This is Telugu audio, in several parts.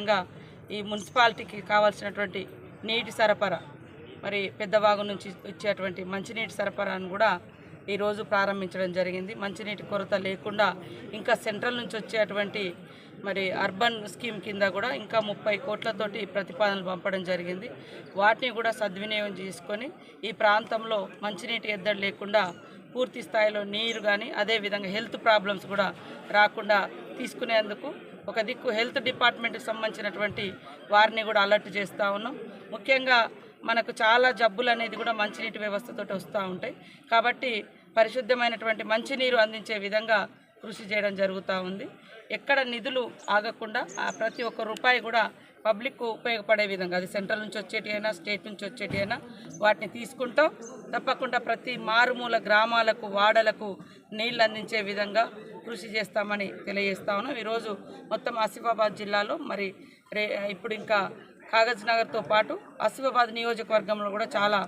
అదేవిధంగా ఈ మున్సిపాలిటీకి కావాల్సినటువంటి నీటి సరఫరా మరి పెద్దవాగు నుంచి ఇచ్చేటువంటి మంచినీటి సరఫరాను కూడా ఈరోజు ప్రారంభించడం జరిగింది. మంచినీటి కొరత లేకుండా ఇంకా సెంట్రల్ నుంచి వచ్చేటువంటి మరి అర్బన్ స్కీమ్ కింద కూడా ఇంకా 30 కోట్లతోటి ప్రతిపాదనలు పంపడం జరిగింది. వాటిని కూడా సద్వినియోగం చేసుకొని ఈ ప్రాంతంలో మంచినీటి ఎద్దడి లేకుండా పూర్తి స్థాయిలో నీరు కానీ అదేవిధంగా హెల్త్ ప్రాబ్లమ్స్ కూడా రాకుండా తీసుకునేందుకు ఒక దిక్కు హెల్త్ డిపార్ట్మెంట్కి సంబంధించినటువంటి వారిని కూడా అలర్ట్ చేస్తూ ఉన్నాం. ముఖ్యంగా మనకు చాలా జబ్బులు అనేది కూడా మంచినీటి వ్యవస్థతో వస్తూ ఉంటాయి. కాబట్టి పరిశుద్ధమైనటువంటి మంచినీరు అందించే విధంగా కృషి చేయడం జరుగుతూ ఉంది. ఎక్కడ నిధులు ఆగకుండా ప్రతి ఒక్క రూపాయి కూడా పబ్లిక్కు ఉపయోగపడే విధంగా అది సెంట్రల్ నుంచి వచ్చేటి అయినా స్టేట్ నుంచి వచ్చేటి అయినా వాటిని తీసుకుంటాం. తప్పకుండా ప్రతి మారుమూల గ్రామాలకు వాడలకు నీళ్ళు అందించే విధంగా కృషి చేస్తామని తెలియజేస్తా ఉన్నాం. ఈరోజు మొత్తం ఆసిఫాబాద్ జిల్లాలో మరి ఇప్పుడు ఇంకా కాగజ్ నగర్తో పాటు ఆసిఫాబాద్ నియోజకవర్గంలో కూడా చాలా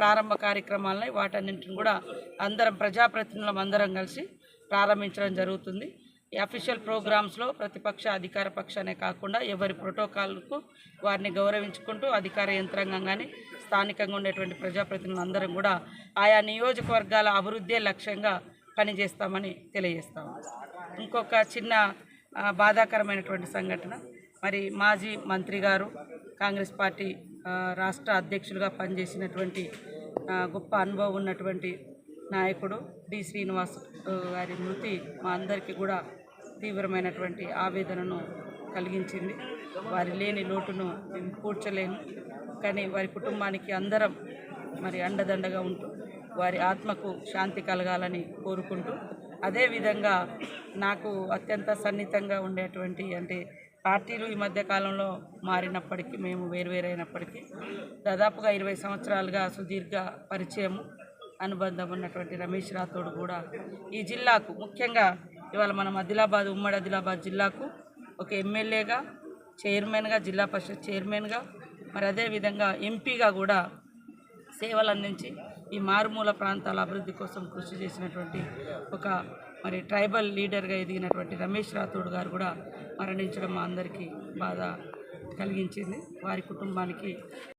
ప్రారంభ కార్యక్రమాలని వాటన్నింటిని కూడా అందరం ప్రజాప్రతినిధులం అందరం కలిసి ప్రారంభించడం జరుగుతుంది. ఈ అఫీషియల్ ప్రోగ్రామ్స్లో ప్రతిపక్ష అధికార పక్షానే కాకుండా ఎవరి ప్రోటోకాల్కు వారిని గౌరవించుకుంటూ అధికార యంత్రాంగం కానీ స్థానికంగా ఉండేటువంటి ప్రజాప్రతినిధులు అందరం కూడా ఆయా నియోజకవర్గాల అభివృద్ధే లక్ష్యంగా పనిచేస్తామని తెలియజేస్తాము. ఇంకొక చిన్న బాధాకరమైనటువంటి సంఘటన, మరి మాజీ మంత్రి గారు కాంగ్రెస్ పార్టీ రాష్ట్ర అధ్యక్షులుగా పనిచేసినటువంటి గొప్ప అనుభవం ఉన్నటువంటి నాయకుడు డి శ్రీనివాస్ గారి మృతి మా అందరికీ కూడా తీవ్రమైనటువంటి ఆవేదనను కలిగించింది. వారి లేని లోటును నేను పూడ్చలేను. కానీ వారి కుటుంబానికి అందరం మరి అండదండగా ఉంటూ వారి ఆత్మకు శాంతి కలగాలని కోరుకుంటూ, అదేవిధంగా నాకు అత్యంత సన్నిహితంగా ఉండేటువంటి అంటే పార్టీలు ఈ మధ్య కాలంలో మారినప్పటికీ మేము వేరువేరైనప్పటికీ దాదాపుగా 20 సంవత్సరాలుగా సుదీర్ఘ పరిచయము అనుబంధం ఉన్నటువంటి రమేష్ రాథోడ్ కూడా ఈ జిల్లాకు ముఖ్యంగా ఇవాళ మనం ఆదిలాబాద్ ఉమ్మడి ఆదిలాబాద్ జిల్లాకు ఒక ఎమ్మెల్యేగా, చైర్మన్గా, జిల్లా పరిషత్ చైర్మన్గా, మరి అదేవిధంగా ఎంపీగా కూడా సేవలు అందించి ఈ మారుమూల ప్రాంతాల అభివృద్ధి కోసం కృషి చేసినటువంటి ఒక మరి ట్రైబల్ లీడర్గా ఎదిగినటువంటి రమేష్ రాథోడ్ గారు కూడా మరణించడం మా అందరికీ బాధ కలిగించింది. వారి కుటుంబానికి